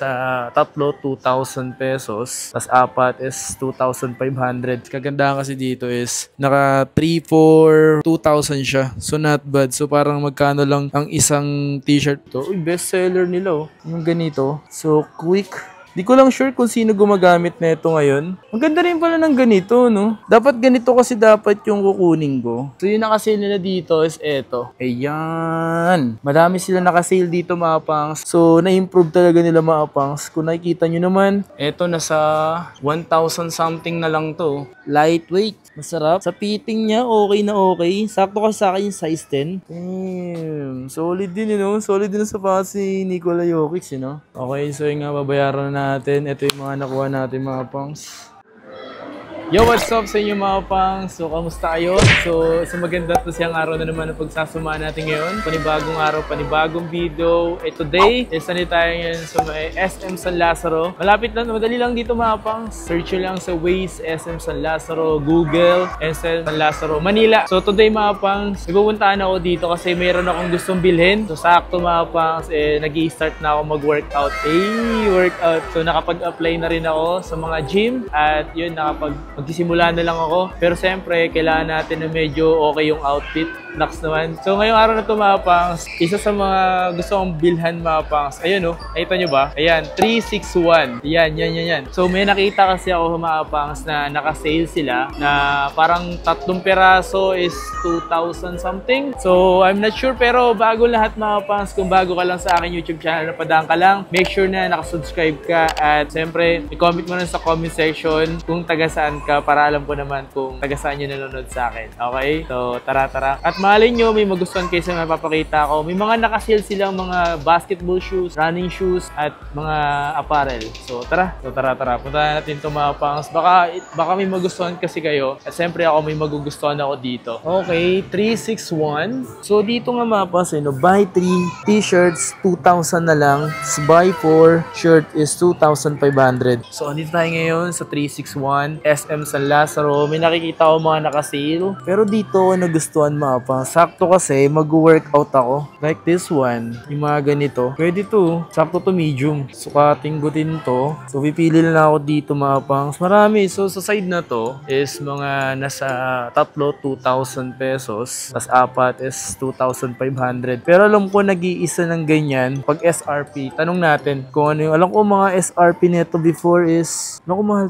Sa tatlo, 2,000 pesos. Tapos apat is 2,500. Kagandahan kasi dito is naka 3 for 2,000 siya. So not bad. So parang magkano lang ang isang t-shirt to. Uy, best seller nila oh. Yung ganito. So quick. Di ko lang sure kung sino gumagamit na ito ngayon. Ang ganda rin pala ng ganito, no? Dapat ganito kasi dapat yung kukunin ko. So yung nakasale nila dito is eto. Ayan. Madami sila nakasale dito mga pangs. So na-improve talaga nila mga pangs. Kung nakikita nyo naman, eto nasa 1,000 something na lang to. Lightweight. Masarap. Sa fitting niya, okay na okay. Sakto kasi sa akin yung size 10. Damn. Solid din, you know? Solid din sa pangas si Nikola Jokic, you know? Okay, so yung nga, babayaran na natin. Ito yung mga nakuha natin mga pangs. Yo, what's up sa inyo mga pangs? So, kamusta kayo? So, maganda to siyang araw na naman ang pagsasama natin ngayon. Panibagong araw, panibagong video. Today, nandito tayo ngayon sa SM San Lazaro. Malapit lang, madali lang dito mga pangs. Search nyo lang sa Waze, SM San Lazaro, Google, SM San Lazaro, Manila. So, today mga pangs, nagpupuntaan ako dito kasi mayroon akong gustong bilhin. So, sakto mga pangs, nag-i-start na ako mag-workout. Workout. So, nakapag-apply na rin ako sa mga gym. At yun, magsisimula na lang ako. Pero siyempre, kailangan natin na medyo okay yung outfit. Next naman. So, ngayong araw na ito mga pangs, isa sa mga gusto kong bilhan mga pangs. Ayun oh, nakita nyo ba? Ayan, 361. Yan. So, may nakita kasi ako mga pangs na naka-sale sila na parang 3 peraso is 2,000 something. So, I'm not sure pero bago lahat mga pangs, kung bago ka lang sa akin YouTube channel, napadaan ka lang, make sure na nakasubscribe ka at siyempre, i-comment mo na sa comment section kung taga saan ka para alam ko naman kung taga saan nyo nanonood sa akin. Okay? So, tara. At malay nyo, may magustuhan kayo sa mapapakita ko. May mga nakasale silang mga basketball shoes, running shoes, at mga apparel. So, tara. Punta natin ito mga pangs. Baka may magustuhan kasi kayo. At siyempre ako may magugustuhan ako dito. Okay, 361. So, dito nga mga pangs, buy 3 t-shirts, 2,000 na lang. Buy 4 shirt is 2,500. So, andito tayo ngayon sa 361 SM San Lazaro. May nakikita ko mga nakasale. Pero dito ako nagustuhan mga pangs. Sakto kasi mag-workout ako. Like this one. Yung mga ganito. Pwede to. Sakto to medium. Sukating ko din to. So, pipili na ako dito mga pangs. Marami. So, sa side na to is mga nasa tatlo, 2,000 pesos. Tapos apat is 2,500. Pero alam ko nag-iisa ng ganyan. Pag SRP, tanong natin kung ano yung. Alam ko mga SRP neto before is, naku mahal.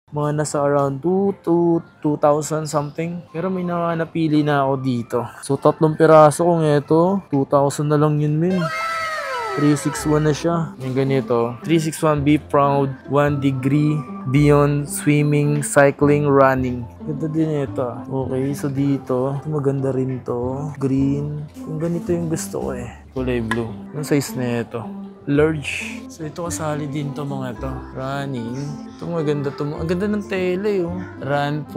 Mga nasa around 2 to 2,000 something. Pero may napili na ako dito. So, 3 piraso kung ito. 2,000 na lang yun, min. 361 na siya. Yung ganito. 361 Be Proud, 1 Degree, Beyond Swimming, Cycling, Running. Ganda din ito. Okay, so dito. Ito maganda rin to. Green. Yung ganito yung gusto ko eh. Kulay blue. Yung size na ito. Large. So ito kasali din to mga to. Running. Ito maganda to. Ang ganda ng tele oh. Run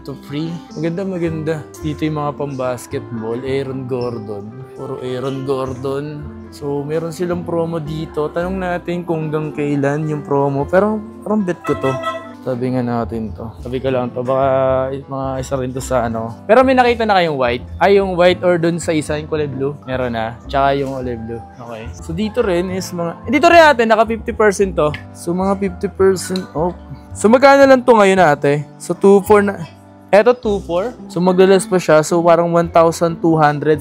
to free. Maganda. Dito yung mga pang-basketball. Aaron Gordon. Puro Aaron Gordon. So meron silang promo dito. Tanong natin kung hanggang kailan yung promo. Pero parang bet ko to. Sabi nga natin to. Sabi ko lang to. Baka mga isa rin to sa ano. Pero may nakita na kayong white. Ay, yung white or dun sa isa yung kulay blue. Meron na. Tsaka yung olive blue. Okay. So dito rin is mga... Dito rin natin. Naka 50% to. So mga 50% off. So magkano lang to ngayon ate? So 2,400 na... Eto 2,400. So maglalas pa siya. So parang 1,200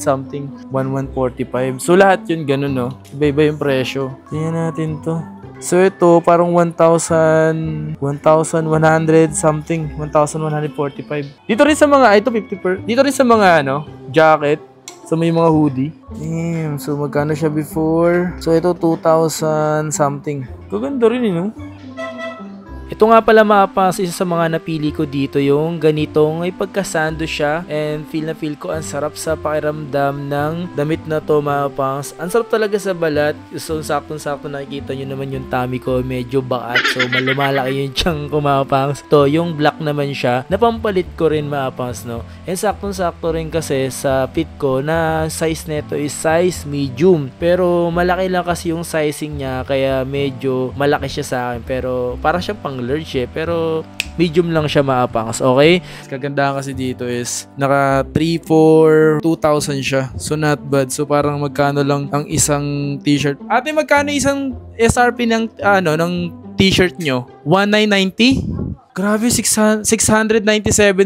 something. 1,145. So lahat yun ganun no. Iba-iba yung presyo. Tingnan natin to. So ito parang 1,100 something, 1,145. Dito rin sa mga ito 50%. Dito rin sa mga ano, jacket, sa may mga hoodie. Damn, so magkano siya before? So ito 2,000 something. Gaganda rin no. Ito nga pala mga pangs, isa sa mga napili ko dito yung ganitong ay pagkasando siya and feel na feel ko ang sarap sa pakiramdam ng damit na to mga pangs. Ang sarap talaga sa balat. So saktong-sakto nakikita nyo naman yung tummy ko medyo baat. So malumalaki yung tiyan ko mga pangs. To yung black naman siya. Napampalit ko rin mga pangs no. And saktong-sakto rin kasi sa fit ko na size neto is size medium. Pero malaki lang kasi yung sizing niya kaya medyo malaki siya sa akin. Pero parang siya pang pang large pero medium lang siya maapangas, okay? Kagandahan kasi dito is naka 3 for 2,000 siya. So not bad. So parang magkano lang ang isang t-shirt. Ate, magkano isang SRP ng ng t-shirt nyo? 1,990? Grabe, 697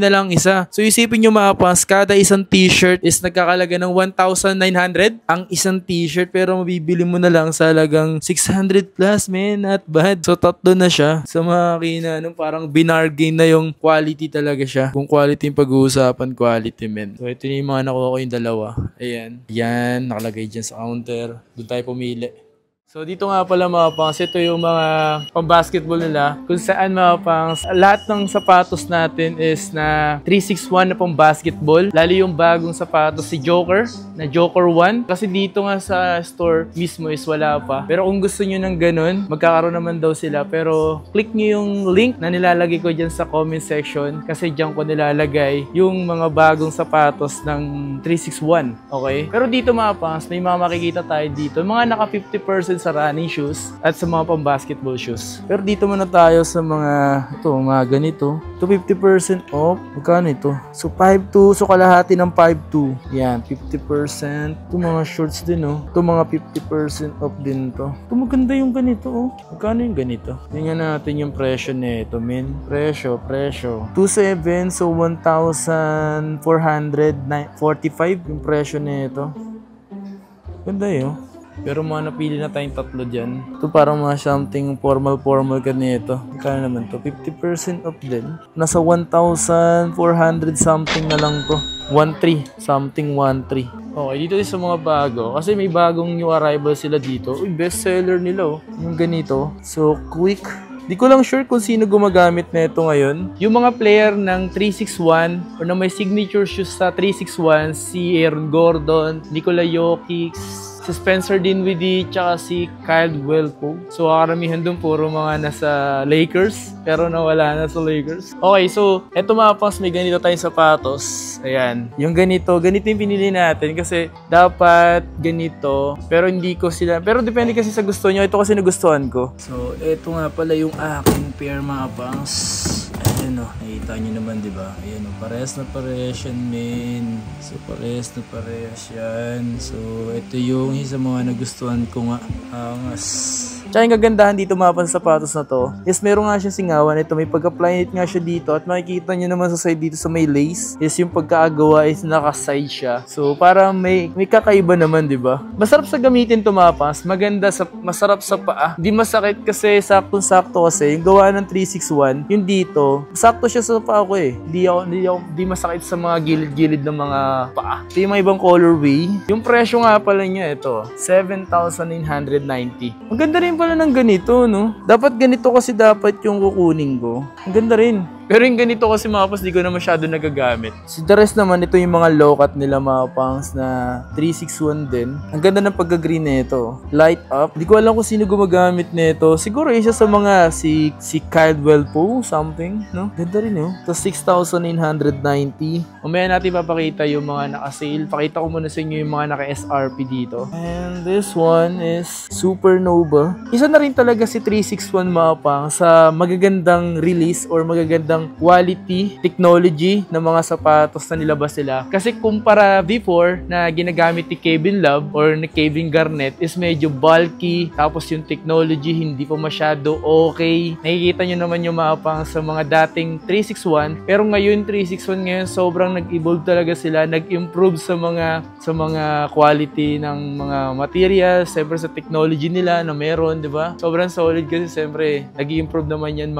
na lang isa. So isipin nyo maapas, kada isang t-shirt is nagkakalaga ng 1,900 ang isang t-shirt, pero mabibili mo na lang sa halagang 600 plus, man. Not bad. So tatlo na siya sa makina. Parang binargain na yung quality talaga siya. Kung quality yung pag-uusapan, quality, man. So ito yung mga nakuha ko yung dalawa. Ayan. Yan, nakalagay dyan sa counter. Doon tayo pumili. So dito nga pala mga pangs, ito yung mga pang-basketball nila. Kung saan mga pangs, lahat ng sapatos natin is na 361 na pang-basketball. Lalo yung bagong sapatos si Joker, na Joker 1. Kasi dito nga sa store mismo is wala pa. Pero kung gusto nyo ng ganun, magkakaroon naman daw sila. Pero click nyo yung link na nilalagay ko dyan sa comment section. Kasi dyan ko nilalagay yung mga bagong sapatos ng 361. Okay? Pero dito mga pangs, may mga makikita tayo dito. Mga naka 50% sa running shoes at sa mga pang-basketball shoes. Pero dito muna tayo sa mga ganito. Ito 50% off. Magkano ito? So 5.2. So kalahati ng 5.2. Yan, 50%. Ito mga shorts din, oh. Ito mga 50% off din to. Ito maganda yung ganito, oh. Magkano yung ganito? Tingnan natin yung presyo nito, men. Presyo. 2.7. So 1,445 yung presyo nito. Ganda yun. Pero mga napili na tayong tatlo dyan. Ito parang mga something formal ganito. Kaya naman to 50% off din. Nasa 1,400 something na lang to. 1,300 something 1,300. Okay, dito sa mga bago. Kasi may bagong new arrival sila dito. Uy, best seller nila, oh. Yung ganito. So quick. Di ko lang sure kung sino gumagamit na ito ngayon. Yung mga player ng 361 o na may signature shoes sa 361, si Aaron Gordon, Nikola Jokic, si Spencer Dinwiddie, tsaka si Kyle Welpo. So, karamihan dun puro mga nasa Lakers, pero nawala na sa Lakers. Okay, so, eto mga pangs, may ganito tayong sapatos. Ayan. Yung ganito yung pinili natin kasi dapat ganito, pero hindi ko sila, pero depende kasi sa gusto nyo. Ito kasi nagustuhan ko. So, eto nga pala yung aking pair mga pangs. Ayan o, nakita nyo naman diba? Ayan o, parehas na parehas yan, men. So, parehas na parehas yan. So, ito yung isa mga nagustuhan ko nga. Angas. Tsaka yung kagandahan dito mga sa sapatos na to is meron nga siya singawan. Ito may pagka-planet nga siya dito at makikita nyo naman sa side dito sa may lace is yung pagkaagawa is naka-side siya. So para may kakaiba naman, di ba? Masarap sa gamitin to mga pangs. Maganda masarap sa paa. Di masakit kasi saktong-sakto kasi yung gawa ng 361 yung dito. Sakto siya sa paa ko eh. Di masakit sa mga gilid-gilid ng mga paa. Ito yung mga ibang colorway. Yung presyo nga pala niya ito 7,990. Ang ganda rin pala ng ganito, no? Dapat ganito kasi dapat yung kukunin ko. Ang ganda rin. Pero yung ganito kasi mga pangs, di ko na masyado nagagamit. So the rest naman, ito yung mga low cut nila mga pangs na 361 din. Ang ganda ng pagka-green nito. Light up. Di ko alam kung sino gumagamit nito. Siguro isa sa mga si Kyle Welpo, something, no? Ganda rin, no? Tapos 6,990. Mamaya natin papakita yung mga naka-sale. Pakita ko muna sa inyo yung mga naka-SRP dito. And this one is Supernova. Isa na rin talaga si 361 mga pangs sa magagandang release or magagandang quality technology ng mga sapatos na nilabas nila. Kasi kumpara before na ginagamit ni Kevin Love or ni Kevin Garnett is medyo bulky, tapos yung technology hindi pa masyado okay. Nakikita nyo naman yung mapang sa mga dating 361, pero ngayon 361 ngayon sobrang nag-evolve talaga sila, nag-improve sa mga quality ng mga materials, siyempre sa technology nila na meron, di ba? Sobrang solid kasi siyempre nag-improve naman yan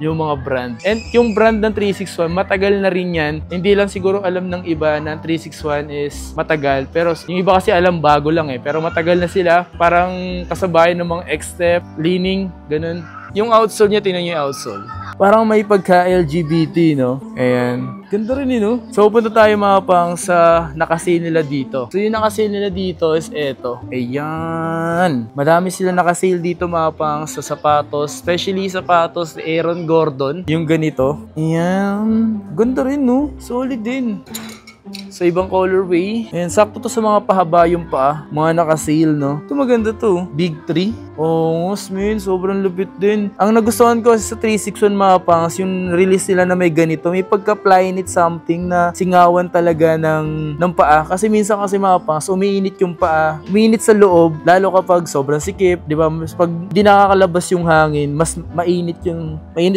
yung mga brand. And yung brand ng 361, matagal na rin yan. Hindi lang siguro alam ng iba na 361 is matagal. Pero yung iba kasi alam bago lang eh. Pero matagal na sila. Parang kasabayan ng mga X-step, leaning, ganun. Yung outsole niya, tingnan niyo yung outsole. Parang may pagka-LGBT, no? Ayan. Ganda rin no? So, punta tayo mga pang sa nakasale nila dito. So, yung nakasale nila dito is eto. Ayan. Madami sila nakasale dito mga pang sa sapatos. Especially sapatos ni Aaron Gordon. Yung ganito. Ayan. Ganda rin, no? Solid din. Sa ibang colorway. And sakto to sa mga pahaba yung paa. Mga naka-sale, no? Ito maganda to. Big 3. Oh, man, sobrang lupit din. Ang nagustuhan ko sa 361 mga pangs, yung release nila na may ganito, may pagka-Flyknit something na singawan talaga ng paa. Kasi minsan kasi mga pangs, umiinit yung paa. Umiinit sa loob, lalo kapag sobrang sikip, di ba? Pag di nakakalabas yung hangin, mas mainit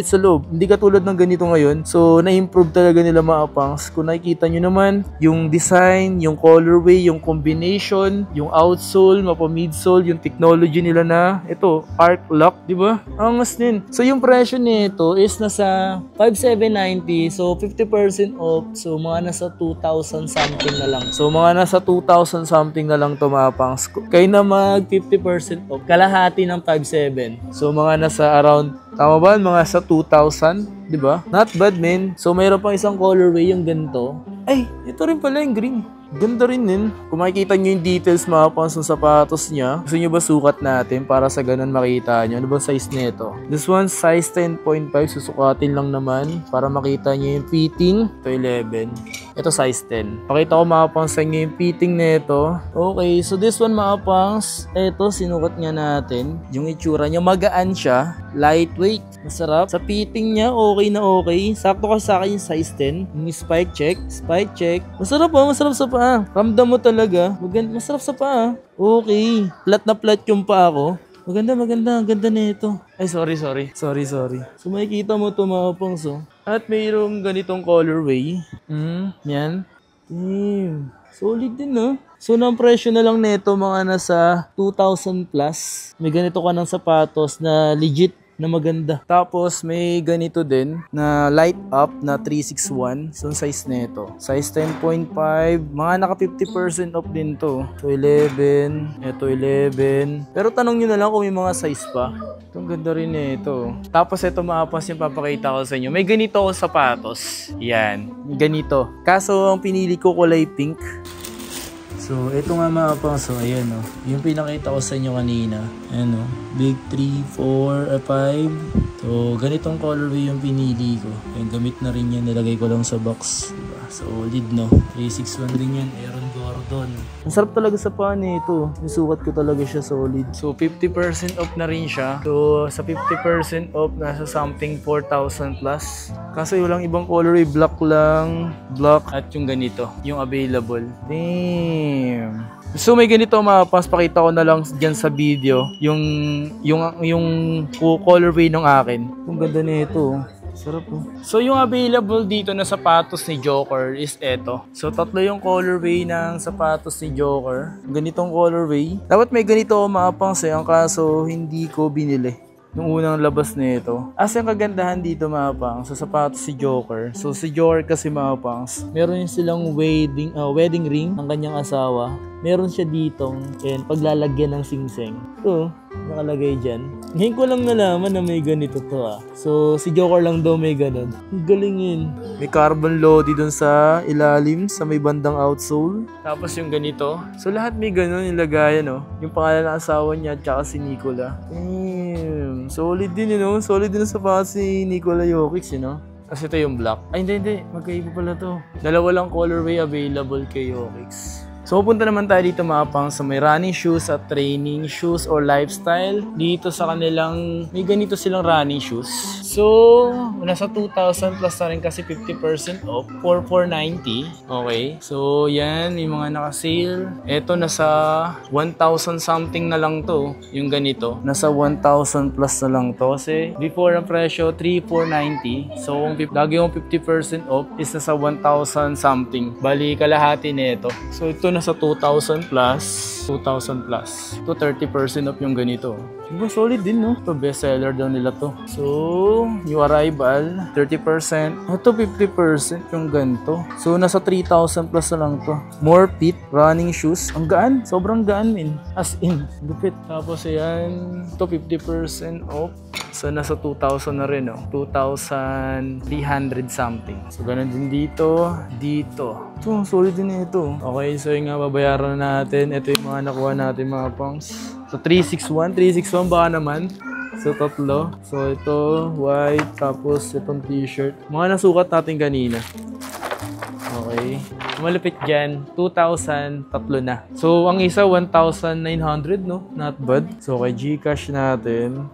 sa loob. Hindi katulad ng ganito ngayon. So, na-improve talaga nila mga pangs. Kung nakikita nyo naman, yung design, yung colorway, yung combination, yung outsole, mapa-midsole, yung technology nila na ito, arc lock, di ba? Angas din. So, yung presyo nito is nasa 5,790. So, 50% off. So, mga nasa 2,000 something na lang. So, mga nasa 2,000 something na lang to mga pangs. Kayo na mag 50% off. Kalahati ng 5,700. So, mga nasa around, tama ba? Mga sa 2,000. Di ba? Not bad, man. So, mayroon pang isang colorway yung ganito. Ay, ito rin pala yung green. Ganda rin din. Kung makikita nyo yung details mga pang sa sapatos niya, gusto nyo ba sukat natin para sa ganun makita nyo? Ano ba size nito? This one, size 10.5. Susukatin lang naman para makita nyo yung fitting. Ito 11. Ito size 10. Pakita ko mga pangs sa inyo yung fitting nito. Okay, so this one mga pangs, ito sinukat nga natin. Yung itsura niya, magaan siya. Lightweight. Masarap. Sa fitting niya, okay na okay. Sakto ka sa akin yung size 10. Yung spike check. Spike check. Masarap oh, masarap sa paa. Ramdam mo talaga. Masarap sa paa. Okay. Flat na flat yung paa ko. Maganda. Ang ganda nito. Ay, sorry. So, makikita mo ito mga pangs oh. At mayroong ganitong colorway. Yan. Damn. Solid din, no? So, ang presyo na lang nito mga nasa 2,000 plus. May ganito ka ng sapatos na legit na maganda. Tapos, may ganito din na light up na 361. So, size nito. Size 10.5. Mga naka 50% off din to. So, 11. Ito, 11. Pero tanong nyo na lang kung may mga size pa. Itong ganda rin ito. Tapos, ito maapas yung papakita ko sa inyo. May ganito ako sapatos. Yan. Ganito. Kaso, ang pinili ko kulay pink. So, ito nga mga pang, so, ayan o. Yung pinakita ko sa inyo kanina. Ayan o. Big 3, 4, 5. So, ganitong colorway yung pinili ko. Ayan, gamit na rin yan. Nilagay ko lang sa box. Diba? Solid, no? 361 din yan. Aaron Gordon. Ang sarap talaga sa paa nito. Nisukat ko talaga siya solid. So, 50% off na rin siya. So, sa 50% off, nasa something 4,000 plus. Kaso walang ibang colorway. Black lang. Black. At yung ganito. Yung available. Damn. So may ganito mga pas, pakita ko na lang dyan sa video yung colorway ng akin. Ang ganda nito. Sarap po. So yung available dito na sapatos ni Joker is eto. So tatlo yung colorway ng sapatos ni Joker. Ganitong colorway. Dapat may ganito mga pang sayang kaso hindi ko binili nung unang labas nito. As yung kagandahan dito mga pangs, sa sapatos si Joker. So si Joker kasi mga pangs, meron yung silang wedding ring ng kanyang asawa. Meron siya ditong paglalagyan ng singseng. So, nakalagay dyan. Ngayon ko lang nalaman na may ganito to ah. So, si Joker lang daw may ganun. Galing yun. May carbon lodi dun sa ilalim, sa may bandang outsole. Tapos yung ganito. So, lahat may ganun nilagayan no. Yung pangalan ng asawa niya at saka si Nikola. Damn. Solid din yun no. Solid din sa sapatos si Nikola Jokic you know. Kasi ito yung black. Ay hindi. Magkaiba pala to. Dalawa lang colorway available kay Jokic. So, pupunta naman tayo dito mga pang sa may running shoes at training shoes or lifestyle. Dito sa kanilang, may ganito silang running shoes. So, nasa 2,000 plus na rin kasi 50% off for 490. Okay. So, yan. May mga naka-sale. Ito, nasa 1,000 something na lang to. Yung ganito. Nasa 1,000 plus na lang to. Kasi, before ang presyo, 3,490. So, lagi yung 50% off is nasa 1,000 something. Bali, kalahati nito. So, ito nasa 2,000 plus. 2,000 plus. Ito 30% off yung ganito. Diba solid din no? Ito best seller daw nila to. So, new arrival 30%. Ito 50% yung ganito. So, nasa 3,000 plus na lang to. More fit running shoes. Ang gaan. Sobrang gaan min. As in. Lupit. Tapos ayan. Ito 50% off. So, nasa 2,000 na rin, no? 2,300 something. So, ganun din dito. Dito. Ito, solid din ito. Okay, so yung nga, babayaran na natin. Ito yung mga nakuha natin, mga pangs. So, 361. 361 baka naman. So, tatlo. So, ito, white. Tapos, itong t-shirt. Mga nasukat natin kanina. Okay. Okay. Malupit dyan, 2,000, tatlo na. So, ang isa, 1,900, no? Not bad. So, kay Gcash natin,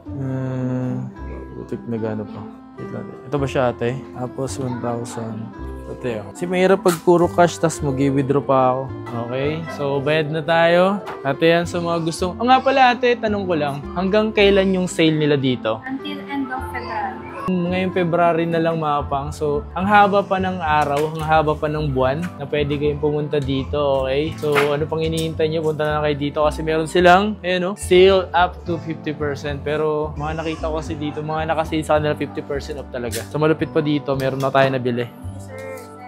butik na gano pa. Ito ba siya, ate? Tapos, 1,000. Ate, oh. Kasi mahirap pag puro cash, tas mag-withdraw pa ako. Okay, so bayad na tayo. Ate, yan sa mga gustong... nga pala, ate, tanong ko lang. Hanggang kailan yung sale nila dito? Until end of February. Ngayong February na lang, mga pang. So, ang haba pa ng araw, ang haba pa ng buwan na pwede kayong pumunta dito, okay? So, ano pang hinihintay nyo? Punta na kayo dito kasi meron silang, sale up to 50%. Pero, mga nakita ko kasi dito, mga nakasale sa kanila 50% off talaga. So, malupit pa dito, meron na tayo nabili.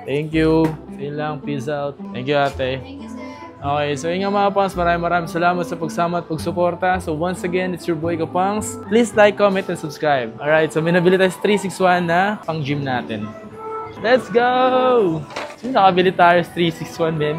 Thank you. Sale lang. Peace out. Thank you, ate. Thank you, sir. Okay, so yun nga mga pangs, maraming salamat sa pagsama at pagsuporta. So once again, it's your boy Kapangs. Please like, comment, and subscribe. Alright, so may nabili tayo sa 361 na pang gym natin. Let's go! So nakabili tayo sa 361 din.